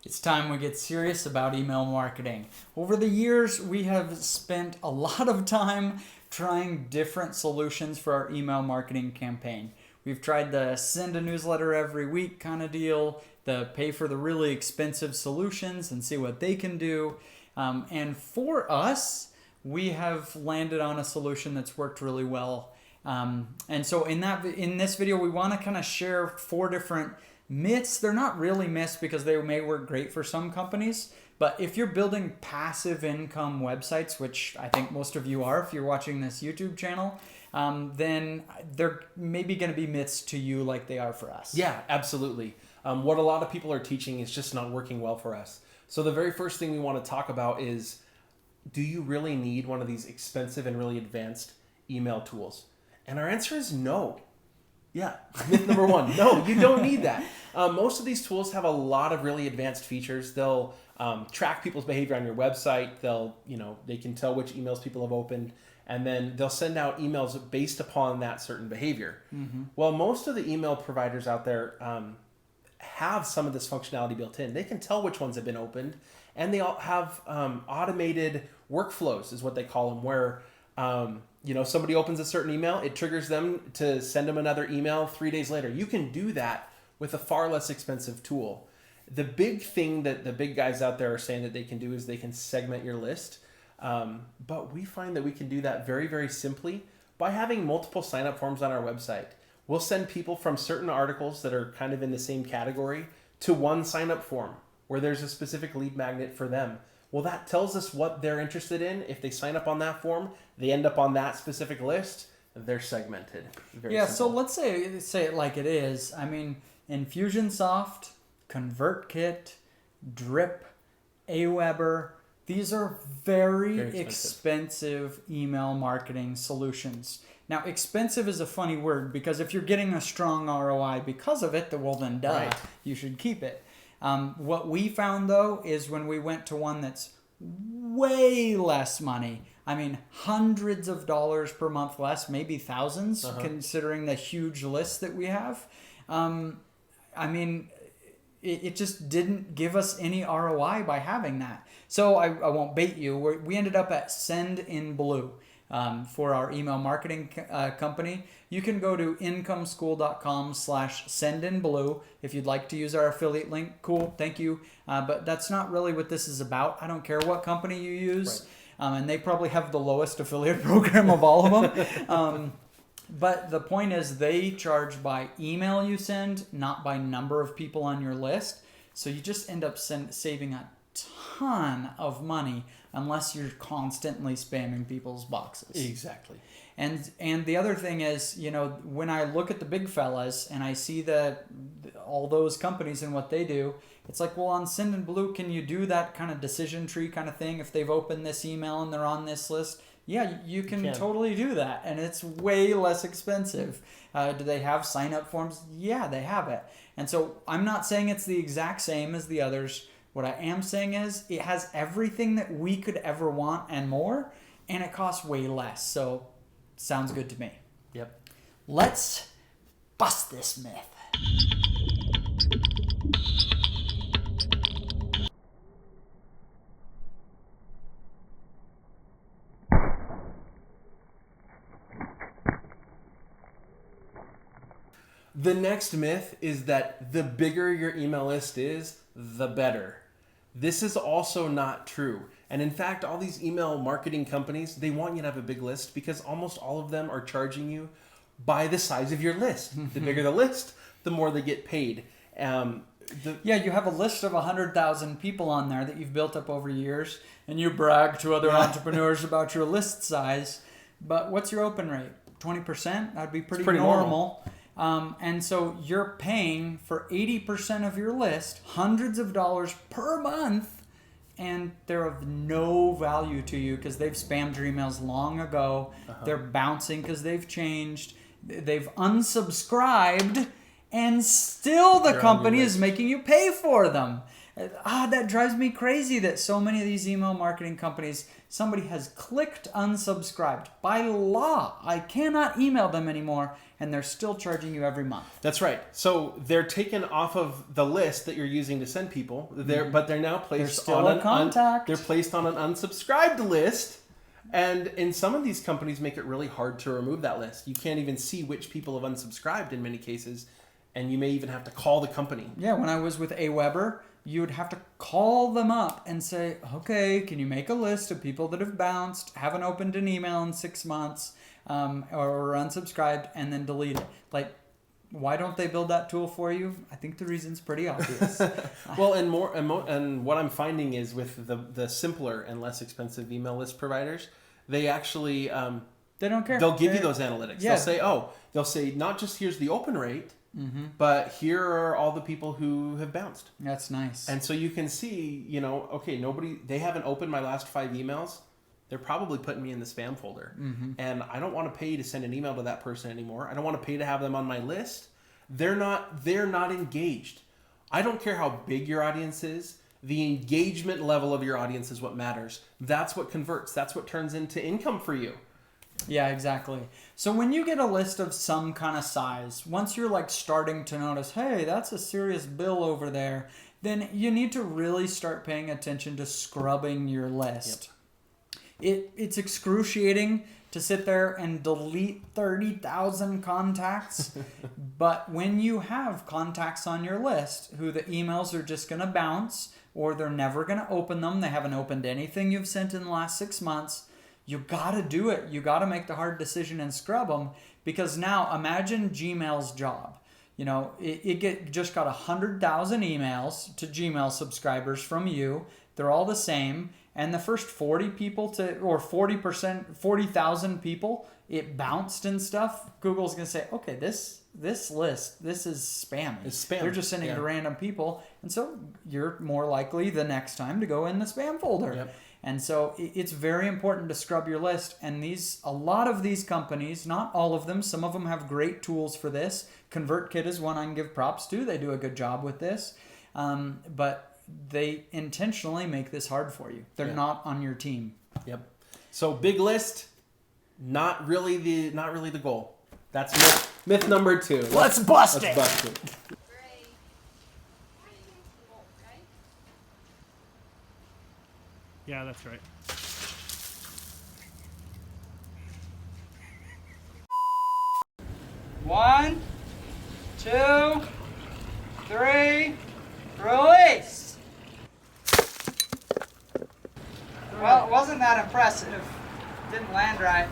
It's time we get serious about email marketing. Over the years, we have spent a lot of time trying different solutions for our email marketing campaign. We've tried the send a newsletter every week kind of deal, the pay for the really expensive solutions and see what they can do. And for us, we have landed on a solution that's worked really well. And so in this video, we want to kind of share 4 different myths. They're not really myths because they may work great for some companies, but if you're building passive income websites, which I think most of you are if you're watching this YouTube channel, then they're maybe going to be myths to you like they are for us. Yeah, absolutely. What a lot of people are teaching is just not working well for us. So the very first thing we want to talk about is, do you really need one of these expensive and really advanced email tools? And our answer is no. Yeah, myth number 1. No, you don't need that. Most of these tools have a lot of really advanced features. They'll track people's behavior on your website. They can tell which emails people have opened, and then they'll send out emails based upon that certain behavior. Mm-hmm. Well, most of the email providers out there have some of this functionality built in. They can tell which ones have been opened, and they all have automated workflows, is what they call them, where somebody opens a certain email, it triggers them to send them another email 3 days later. You can do that with a far less expensive tool. The big thing that the big guys out there are saying that they can do is they can segment your list. But we find that we can do that very, very simply by having multiple sign-up forms on our website. We'll send people from certain articles that are kind of in the same category to one sign-up form where there's a specific lead magnet for them. Well, that tells us what they're interested in. If they sign up on that form, they end up on that specific list, they're segmented. Very simple. So let's say it like it is. I mean, Infusionsoft, ConvertKit, Drip, Aweber, these are very expensive email marketing solutions. Now, expensive is a funny word because if you're getting a strong ROI because of it, then duh, right. You should keep it. What we found, though, is when we went to one that's way less money, I mean, hundreds of dollars per month less, maybe thousands, considering the huge list that we have. It just didn't give us any ROI by having that. So I won't bait you. We ended up at Sendinblue. For our email marketing company. You can go to incomeschool.com/sendinblue if you'd like to use our affiliate link. Cool, thank you. But that's not really what this is about. I don't care what company you use. Right. And they probably have the lowest affiliate program of all of them. But the point is they charge by email you send, not by number of people on your list. So you just end up saving a ton of money unless you're constantly spamming people's boxes. Exactly. And the other thing is, when I look at the big fellas and I see all those companies and what they do, it's like, well, on Sendinblue, can you do that kind of decision tree kind of thing? If they've opened this email and they're on this list, yeah, you can totally do that. And it's way less expensive. Do they have sign-up forms? Yeah, they have it. And so I'm not saying it's the exact same as the others. What I am saying is it has everything that we could ever want and more, and it costs way less. So, sounds good to me. Yep. Let's bust this myth. The next myth is that the bigger your email list is, the better. This is also not true. And in fact, all these email marketing companies, they want you to have a big list because almost all of them are charging you by the size of your list. The bigger the list, the more they get paid. You have a list of 100,000 people on there that you've built up over years, and you brag to other entrepreneurs about your list size. But what's your open rate? 20%? That'd be pretty normal. And so you're paying for 80% of your list, hundreds of dollars per month, and they're of no value to you because they've spammed your emails long ago. They're bouncing because they've changed. They've unsubscribed, and still the company is making you pay for them. That drives me crazy that so many of these email marketing companies, somebody has clicked unsubscribed. By law, I cannot email them anymore, and they're still charging you every month. That's right. So they're taken off of the list that you're using to send people. But they're now placed still on a contact. they're placed on an unsubscribed list. And in some of these companies make it really hard to remove that list. You can't even see which people have unsubscribed in many cases, and you may even have to call the company. Yeah, when I was with AWeber, you would have to call them up and say, okay, can you make a list of people that have bounced, haven't opened an email in 6 months, or unsubscribed, and then delete it. Like, why don't they build that tool for you? I think the reason's pretty obvious. Well, and what I'm finding is with the simpler and less expensive email list providers, they actually they don't care. They'll give you those analytics. Yeah. They'll say not just here's the open rate, but here are all the people who have bounced. That's nice. And so you can see, okay, they haven't opened my last 5 emails. They're probably putting me in the spam folder. And I don't want to pay to send an email to that person anymore. I don't want to pay to have them on my list. They're not engaged. I don't care how big your audience is. The engagement level of your audience is what matters. That's what converts. That's what turns into income for you. Yeah, exactly. So when you get a list of some kind of size, once you're like starting to notice, hey, that's a serious bill over there, then you need to really start paying attention to scrubbing your list. It's excruciating to sit there and delete 30,000 contacts. But when you have contacts on your list who the emails are just going to bounce or they're never going to open them, they haven't opened anything you've sent in the last 6 months, you got to do it. You got to make the hard decision and scrub them, because now imagine Gmail's job. It just got 100,000 emails to Gmail subscribers from you. They're all the same. And the first 40 people or 40,000 people, it bounced and stuff. Google's going to say, okay, this list, this is spammy. It's spam. They're just sending it to random people. And so you're more likely the next time to go in the spam folder. Yep. And so it's very important to scrub your list. And a lot of these companies, not all of them, some of them have great tools for this. ConvertKit is one I can give props to. They do a good job with this. But they intentionally make this hard for you. They're not on your team. Yep. So big list, not really the goal. That's myth number 2. Let's bust it. Yeah, that's right. One, 2, 3, release. Well, it wasn't that impressive. Didn't land right.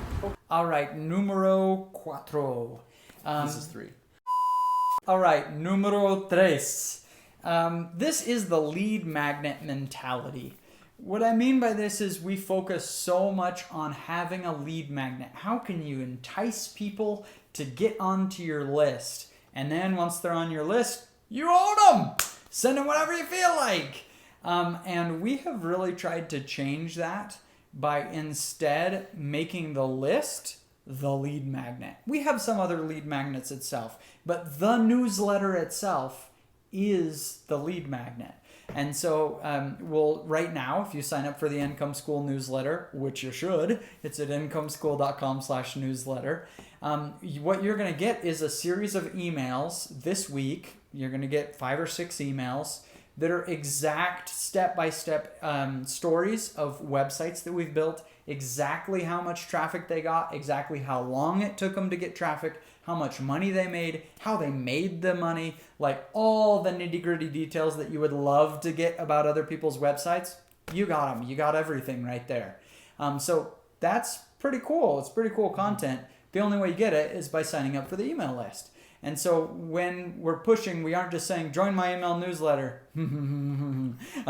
All right, numero 4. This is 3. All right, numero 3. This is the lead magnet mentality. What I mean by this is we focus so much on having a lead magnet. How can you entice people to get onto your list? And then once they're on your list, you own them. Send them whatever you feel like. And we have really tried to change that by instead making the list the lead magnet. We have some other lead magnets itself, but the newsletter itself is the lead magnet. And so right now, if you sign up for the Income School newsletter, which you should, it's at incomeschool.com/newsletter. What you're going to get is a series of emails this week. You're going to get 5 or 6 emails that are exact step-by-step stories of websites that we've built, exactly how much traffic they got, exactly how long it took them to get traffic, how much money they made, how they made the money, like all the nitty-gritty details that you would love to get about other people's websites. You got them. You got everything right there. So that's pretty cool. It's pretty cool content. The only way you get it is by signing up for the email list. And so when we're pushing, we aren't just saying, join my email newsletter. I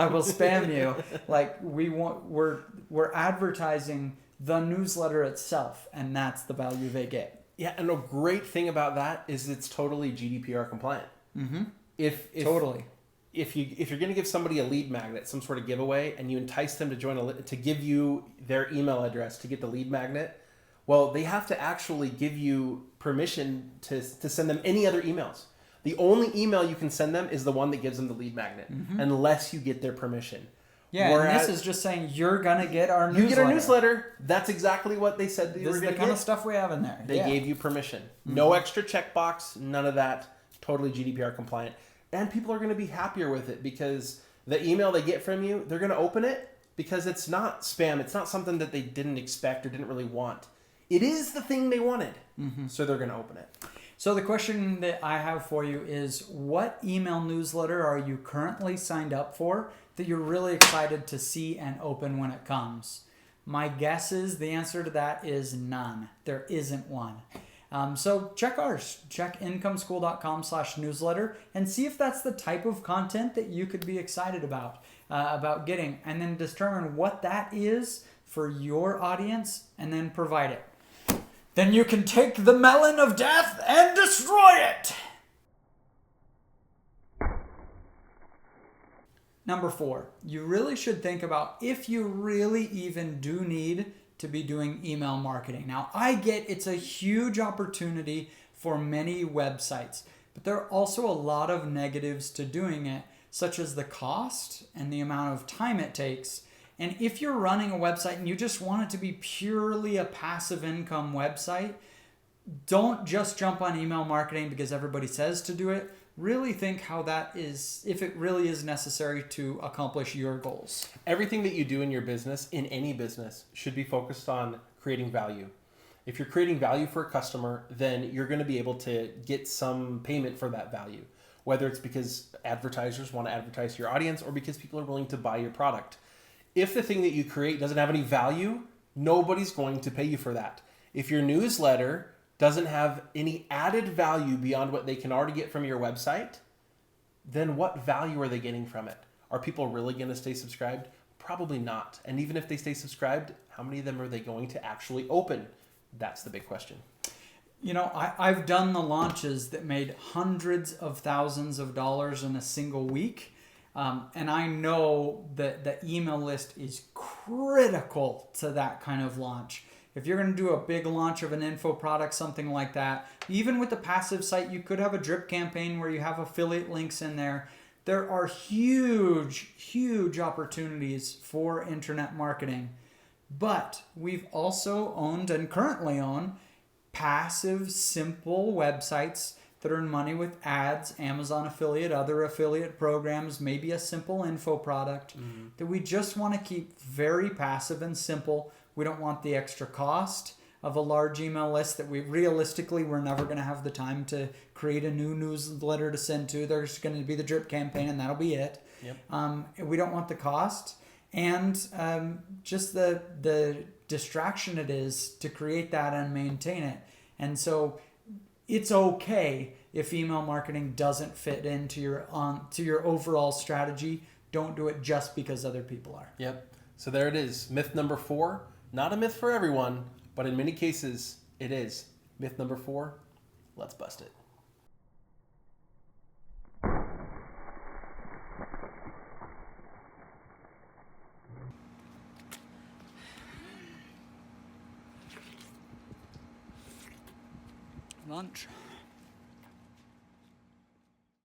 will spam you. Like we're advertising the newsletter itself, and that's the value they get. Yeah, and a great thing about that is it's totally GDPR compliant. Mm-hmm. Totally. If you're going to give somebody a lead magnet, some sort of giveaway, and you entice them to give you their email address to get the lead magnet, well, they have to actually give you permission to send them any other emails. The only email you can send them is the one that gives them the lead magnet, unless you get their permission. Yeah, and this is just saying you're gonna get our newsletter. You get our newsletter. That's exactly what they said that you were This is going the to kind get. of stuff we have in there. They gave you permission. No extra checkbox, none of that. Totally GDPR compliant. And people are going to be happier with it because the email they get from you, they're going to open it because it's not spam. It's not something that they didn't expect or didn't really want. It is the thing they wanted. So they're going to open it. So the question that I have for you is, what email newsletter are you currently signed up for that you're really excited to see and open when it comes? My guess is the answer to that is none. There isn't one. So check ours. Check incomeschool.com/newsletter and see if that's the type of content that you could be excited about getting, and then determine what that is for your audience and then provide it. Then you can take the melon of death and destroy it. Number 4, you really should think about if you really even do need to be doing email marketing. Now, I get it's a huge opportunity for many websites, but there are also a lot of negatives to doing it, such as the cost and the amount of time it takes. And if you're running a website and you just want it to be purely a passive income website, don't just jump on email marketing because everybody says to do it. Really think how that is, if it really is necessary to accomplish your goals. Everything that you do in your business, in any business, should be focused on creating value. If you're creating value for a customer, then you're going to be able to get some payment for that value, whether it's because advertisers want to advertise to your audience or because people are willing to buy your product. If the thing that you create doesn't have any value, nobody's going to pay you for that. If your newsletter doesn't have any added value beyond what they can already get from your website, then what value are they getting from it? Are people really going to stay subscribed? Probably not. And even if they stay subscribed, how many of them are they going to actually open? That's the big question. You know, I've done the launches that made hundreds of thousands of dollars in a single week. And I know that the email list is critical to that kind of launch. If you're going to do a big launch of an info product, something like that, even with the passive site, you could have a drip campaign where you have affiliate links in there. There are huge, huge opportunities for internet marketing. But we've also owned and currently own passive, simple websites that earn money with ads, Amazon affiliate, other affiliate programs, maybe a simple info product that we just want to keep very passive and simple. We don't want the extra cost of a large email list that we're never going to have the time to create a new newsletter to send to. There's going to be the drip campaign and that'll be it. Yep. We don't want the cost and just the distraction it is to create that and maintain it. And so it's okay if email marketing doesn't fit into your overall strategy. Don't do it just because other people are. Yep. So there it is. Myth number 4. Not a myth for everyone, but in many cases it is. Myth number 4. Let's bust it. Lunch.